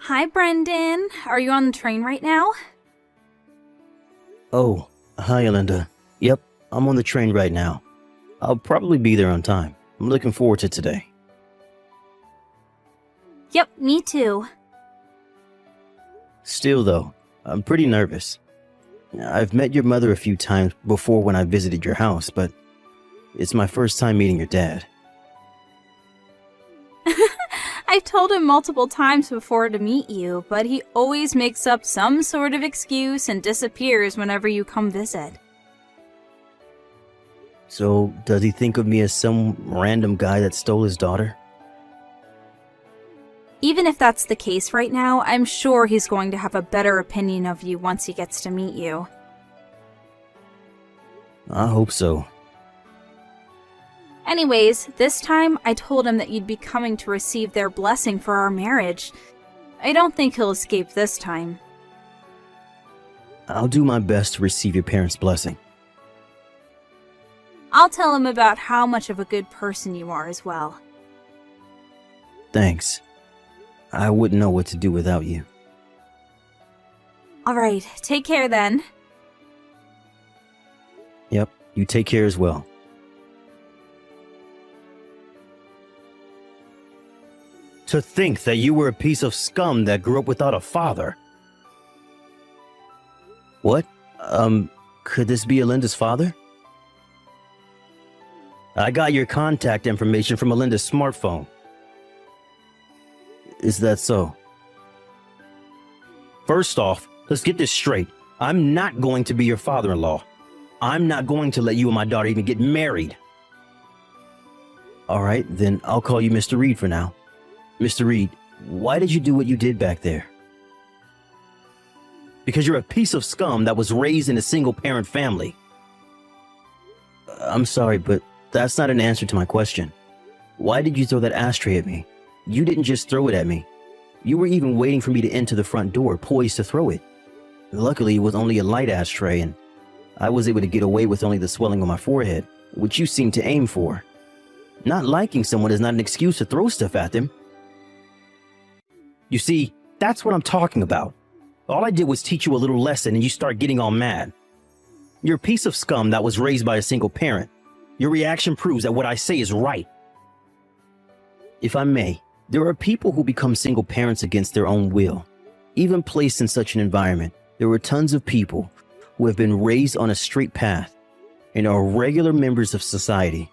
Hi, Brendan. Are you on the train right now? Oh, hi, Alinda. Yep, I'm on the train right now. I'll probably be there on time. I'm looking forward to today. Yep, me too. Still, though, I'm pretty nervous. I've met your mother a few times before when I visited your house, but it's my first time meeting your dad. I've told him multiple times before to meet you, but he always makes up some sort of excuse and disappears whenever you come visit. So, does he think of me as some random guy that stole his daughter? Even if that's the case right now, I'm sure he's going to have a better opinion of you once he gets to meet you. I hope so. Anyways, this time I told him that you'd be coming to receive their blessing for our marriage. I don't think he'll escape this time. I'll do my best to receive your parents' blessing. I'll tell him about how much of a good person you are as well. Thanks. I wouldn't know what to do without you. Alright, take care then. Yep, you take care as well. To think that you were a piece of scum that grew up without a father. What? Could this be Alinda's father? I got your contact information from Alinda's smartphone. Is that so? First off, let's get this straight. I'm not going to be your father-in-law. I'm not going to let you and my daughter even get married. All right, then I'll call you Mr. Reed for now. Mr. Reed, why did you do what you did back there? Because you're a piece of scum that was raised in a single-parent family. I'm sorry, but that's not an answer to my question. Why did you throw that ashtray at me? You didn't just throw it at me. You were even waiting for me to enter the front door, poised to throw it. Luckily, it was only a light ashtray, and I was able to get away with only the swelling on my forehead, which you seemed to aim for. Not liking someone is not an excuse to throw stuff at them. You see, that's what I'm talking about. All I did was teach you a little lesson and you start getting all mad. You're a piece of scum that was raised by a single parent. Your reaction proves that what I say is right. If I may, there are people who become single parents against their own will. Even placed in such an environment, there are tons of people who have been raised on a straight path and are regular members of society.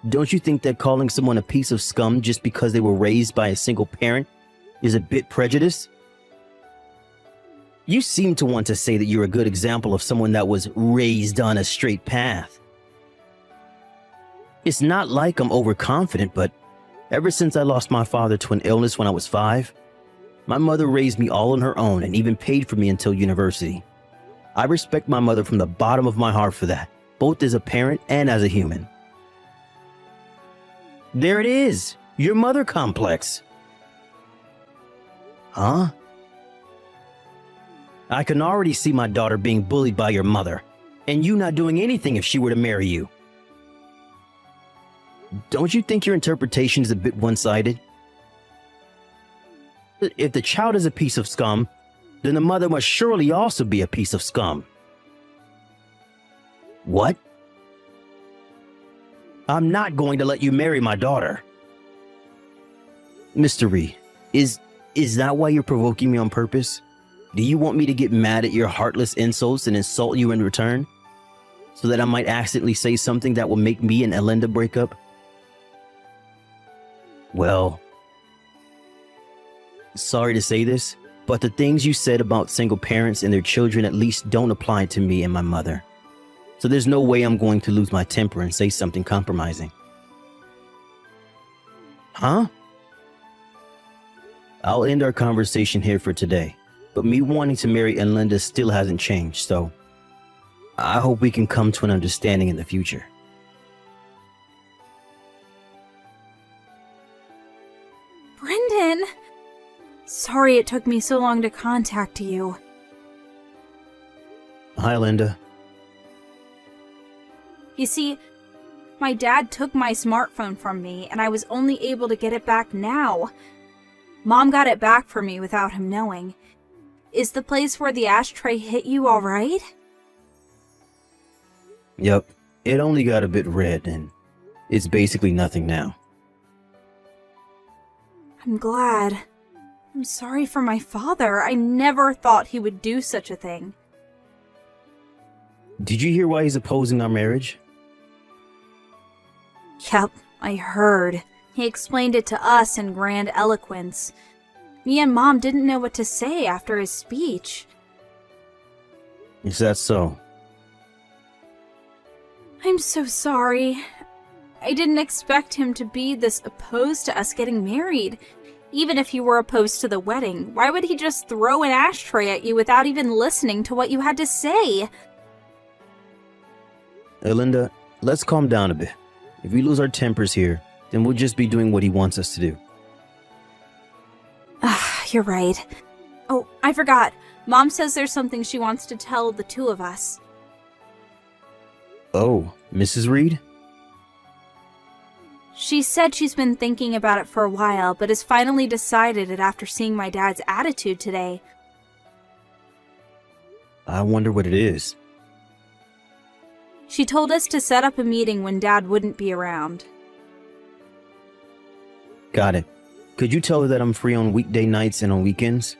Don't you think that calling someone a piece of scum just because they were raised by a single parent is a bit prejudiced? You seem to want to say that you're a good example of someone that was raised on a straight path. It's not like I'm overconfident, but ever since I lost my father to an illness when I was 5, my mother raised me all on her own and even paid for me until university. I respect my mother from the bottom of my heart for that, both as a parent and as a human. There it is, your mother complex. Huh? I can already see my daughter being bullied by your mother, and you not doing anything if she were to marry you. Don't you think your interpretation is a bit one-sided? If the child is a piece of scum, then the mother must surely also be a piece of scum. What? I'm not going to let you marry my daughter. Mr. Reed, is that why you're provoking me on purpose? Do you want me to get mad at your heartless insults and insult you in return? So that I might accidentally say something that will make me and Alinda break up? Well, sorry to say this, but the things you said about single parents and their children at least don't apply to me and my mother. So there's no way I'm going to lose my temper and say something compromising. Huh? I'll end our conversation here for today, but me wanting to marry Alinda still hasn't changed, so I hope we can come to an understanding in the future. Brendan! Sorry it took me so long to contact you. Hi, Alinda. You see, my dad took my smartphone from me, and I was only able to get it back now. Mom got it back for me without him knowing. Is the place where the ashtray hit you all right? Yep, it only got a bit red and it's basically nothing now. I'm glad. I'm sorry for my father. I never thought he would do such a thing. Did you hear why he's opposing our marriage? Yep, I heard. He explained it to us in grand eloquence. Me and Mom didn't know what to say after his speech. Is that so? I'm so sorry. I didn't expect him to be this opposed to us getting married. Even if he were opposed to the wedding, why would he just throw an ashtray at you without even listening to what you had to say? Linda, let's calm down a bit. If we lose our tempers here, then we'll just be doing what he wants us to do. You're right. Oh, I forgot. Mom says there's something she wants to tell the two of us. Oh, Mrs. Reed? She said she's been thinking about it for a while, but has finally decided it after seeing my dad's attitude today. I wonder what it is. She told us to set up a meeting when Dad wouldn't be around. Got it. Could you tell her that I'm free on weekday nights and on weekends?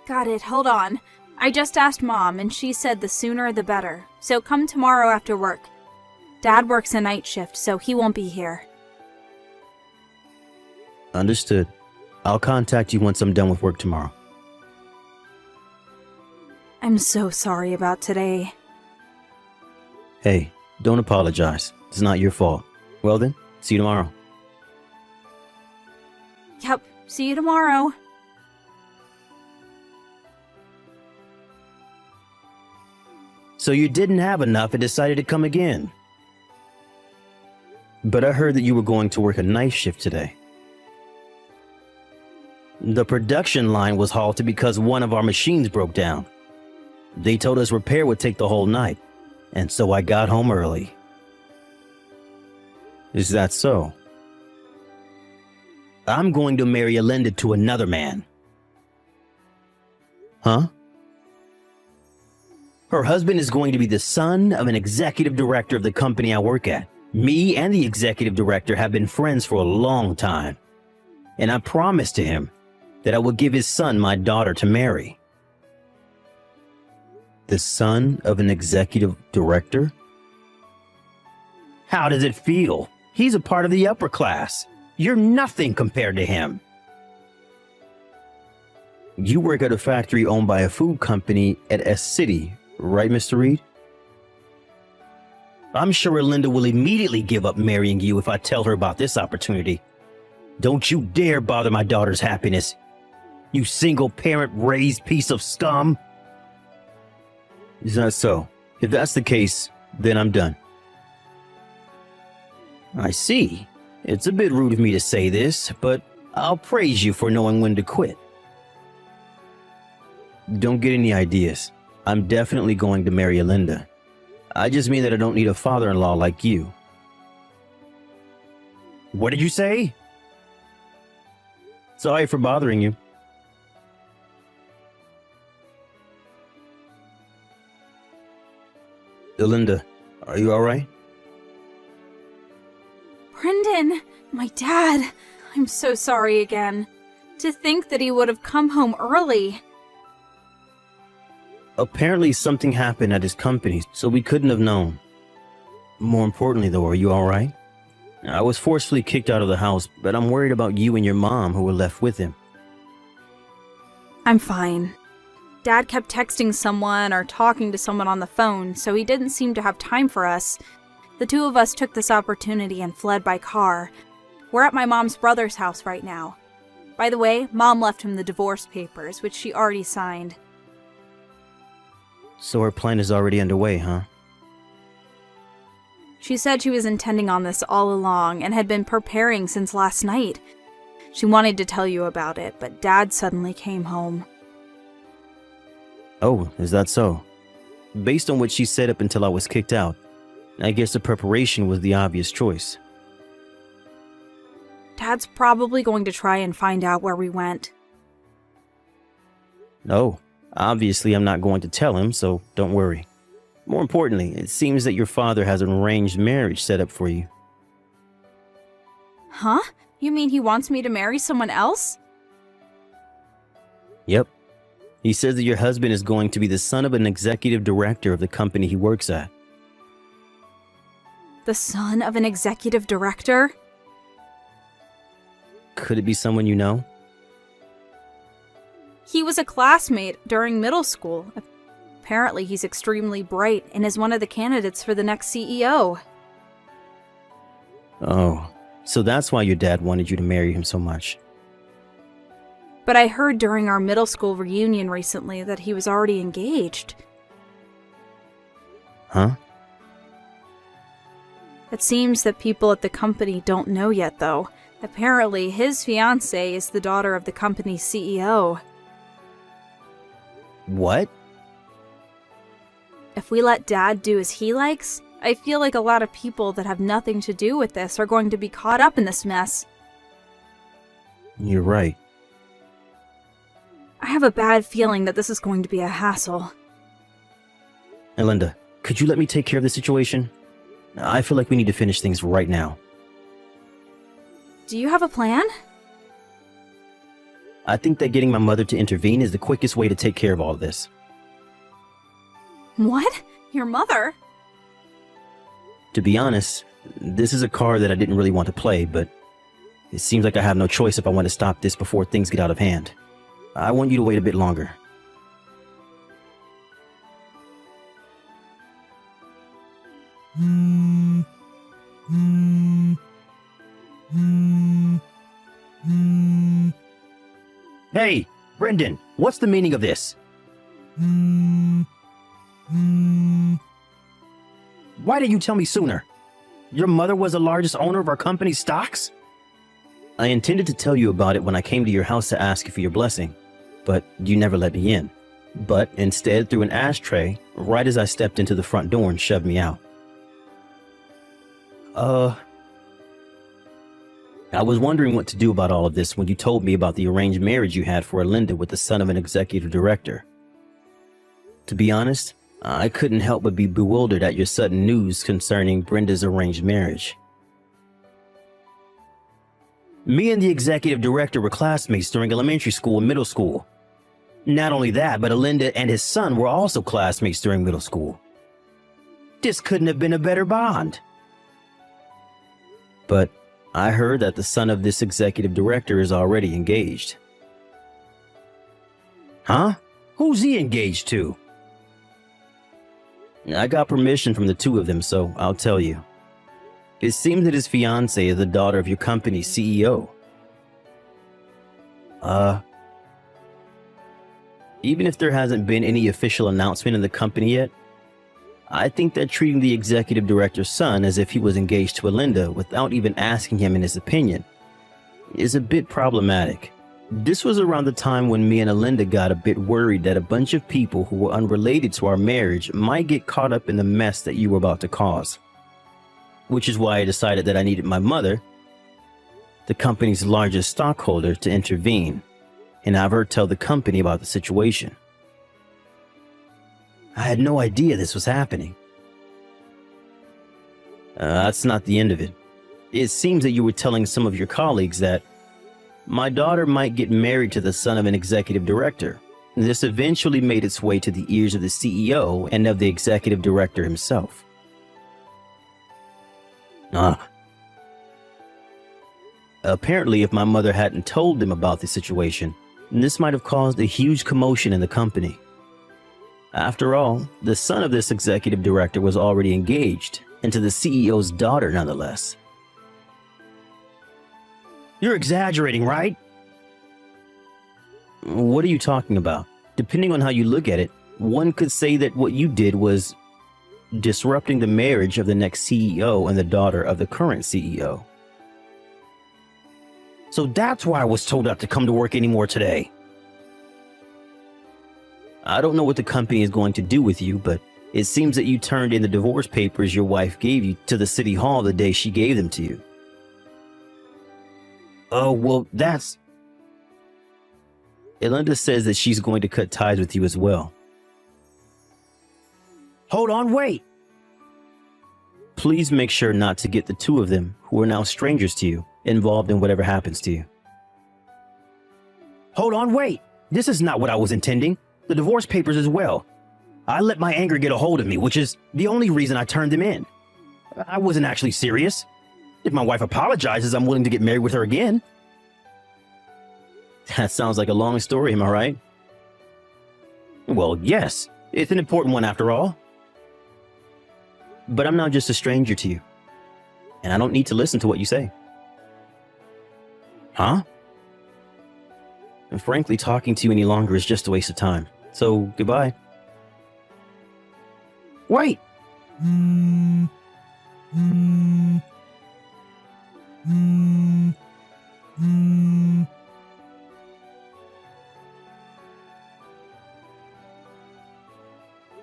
Got it, hold on. I just asked Mom, and she said the sooner the better. So come tomorrow after work. Dad works a night shift, so he won't be here. Understood. I'll contact you once I'm done with work tomorrow. I'm so sorry about today. Hey, don't apologize. It's not your fault. Well then, see you tomorrow. Yep, see you tomorrow. So you didn't have enough and decided to come again. But I heard that you were going to work a night shift today. The production line was halted because one of our machines broke down. They told us repair would take the whole night, and so I got home early. Is that so? I'm going to marry Linda to another man. Huh? Her husband is going to be the son of an executive director of the company I work at. Me and the executive director have been friends for a long time, and I promised to him that I would give his son my daughter to marry. The son of an executive director? How does it feel? He's a part of the upper class. You're nothing compared to him. You work at a factory owned by a food company at S City, right, Mr. Reed? I'm sure Linda will immediately give up marrying you if I tell her about this opportunity. Don't you dare bother my daughter's happiness, you single-parent raised piece of scum. Is that so? If that's the case, then I'm done. I see. It's a bit rude of me to say this, but I'll praise you for knowing when to quit. Don't get any ideas. I'm definitely going to marry Linda. I just mean that I don't need a father-in-law like you. What did you say? Sorry for bothering you. Linda, are you all right? Brendan, my dad. I'm so sorry again. To think that he would have come home early. Apparently something happened at his company, so we couldn't have known. More importantly though, are you all right? I was forcefully kicked out of the house, but I'm worried about you and your mom who were left with him. I'm fine. Dad kept texting someone or talking to someone on the phone, so he didn't seem to have time for us. The two of us took this opportunity and fled by car. We're at my mom's brother's house right now. By the way, Mom left him the divorce papers, which she already signed. So her plan is already underway, huh? She said she was intending on this all along and had been preparing since last night. She wanted to tell you about it, but Dad suddenly came home. Oh, is that so? Based on what she said up until I was kicked out, I guess the preparation was the obvious choice. Dad's probably going to try and find out where we went. No, obviously I'm not going to tell him, so don't worry. More importantly, it seems that your father has an arranged marriage set up for you. Huh? You mean he wants me to marry someone else? Yep. He says that your husband is going to be the son of an executive director of the company he works at. The son of an executive director? Could it be someone you know? He was a classmate during middle school. Apparently he's extremely bright and is one of the candidates for the next CEO. Oh, so that's why your dad wanted you to marry him so much. But I heard during our middle school reunion recently that he was already engaged. Huh? It seems that people at the company don't know yet, though. Apparently, his fiancé is the daughter of the company's CEO. What? If we let Dad do as he likes, I feel like a lot of people that have nothing to do with this are going to be caught up in this mess. You're right. I have a bad feeling that this is going to be a hassle. Hey, Linda, could you let me take care of the situation? I feel like we need to finish things right now. Do you have a plan? I think that getting my mother to intervene is the quickest way to take care of all of this. What? Your mother? To be honest, this is a card that I didn't really want to play, but it seems like I have no choice if I want to stop this before things get out of hand. I want you to wait a bit longer. Hey, Brendan, what's the meaning of this? Why didn't you tell me sooner? Your mother was the largest owner of our company's stocks? I intended to tell you about it when I came to your house to ask you for your blessing, but you never let me in. But instead threw an ashtray right as I stepped into the front door and shoved me out. I was wondering what to do about all of this when you told me about the arranged marriage you had for Linda with the son of an executive director. To be honest, I couldn't help but be bewildered at your sudden news concerning Brenda's arranged marriage. Me and the executive director were classmates during elementary school and middle school. Not only that, but Linda and his son were also classmates during middle school. This couldn't have been a better bond. But I heard that the son of this executive director is already engaged. Huh? Who's he engaged to? I got permission from the two of them, so I'll tell you. It seems that his fiancée is the daughter of your company's CEO. Even if there hasn't been any official announcement in the company yet, I think that treating the executive director's son as if he was engaged to Linda without even asking him in his opinion is a bit problematic. This was around the time when me and Linda got a bit worried that a bunch of people who were unrelated to our marriage might get caught up in the mess that you were about to cause. Which is why I decided that I needed my mother, the company's largest stockholder, to intervene and have her tell the company about the situation. I had no idea this was happening. That's not the end of it. It seems that you were telling some of your colleagues that my daughter might get married to the son of an executive director. This eventually made its way to the ears of the CEO and of the executive director himself. Apparently, if my mother hadn't told them about the situation, this might have caused a huge commotion in the company. After all, the son of this executive director was already engaged, and to the CEO's daughter nonetheless. You're exaggerating, right? What are you talking about? Depending on how you look at it, one could say that what you did was disrupting the marriage of the next CEO and the daughter of the current CEO. So that's why I was told not to come to work anymore today. I don't know what the company is going to do with you, but it seems that you turned in the divorce papers your wife gave you to the city hall the day she gave them to you. Oh, well, that's... Elinda says that she's going to cut ties with you as well. Hold on, wait! Please make sure not to get the two of them, who are now strangers to you, involved in whatever happens to you. Hold on, wait! This is not what I was intending. The divorce papers as well. I let my anger get a hold of me, which is the only reason I turned them in. I wasn't actually serious. If my wife apologizes, I'm willing to get married with her again. That sounds like a long story, am I right? Well, yes. It's an important one after all. But I'm now just a stranger to you. And I don't need to listen to what you say. Huh? And frankly, talking to you any longer is just a waste of time. So, goodbye. Wait!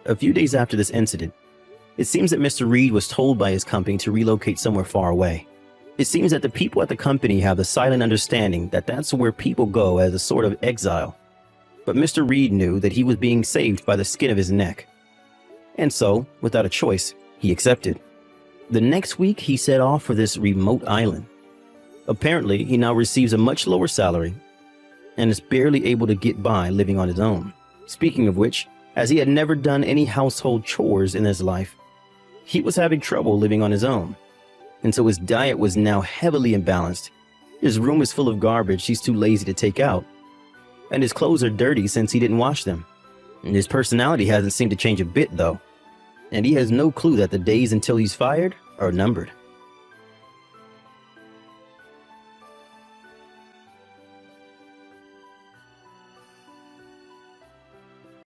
A few days after this incident, it seems that Mr. Reed was told by his company to relocate somewhere far away. It seems that the people at the company have the silent understanding that that's where people go as a sort of exile. But Mr. Reed knew that he was being saved by the skin of his neck. And so, without a choice, he accepted. The next week, he set off for this remote island. Apparently, he now receives a much lower salary and is barely able to get by living on his own. Speaking of which, as he had never done any household chores in his life, he was having trouble living on his own. And so his diet was now heavily imbalanced. His room is full of garbage he's too lazy to take out. And his clothes are dirty since he didn't wash them. And his personality hasn't seemed to change a bit though. And he has no clue that the days until he's fired are numbered.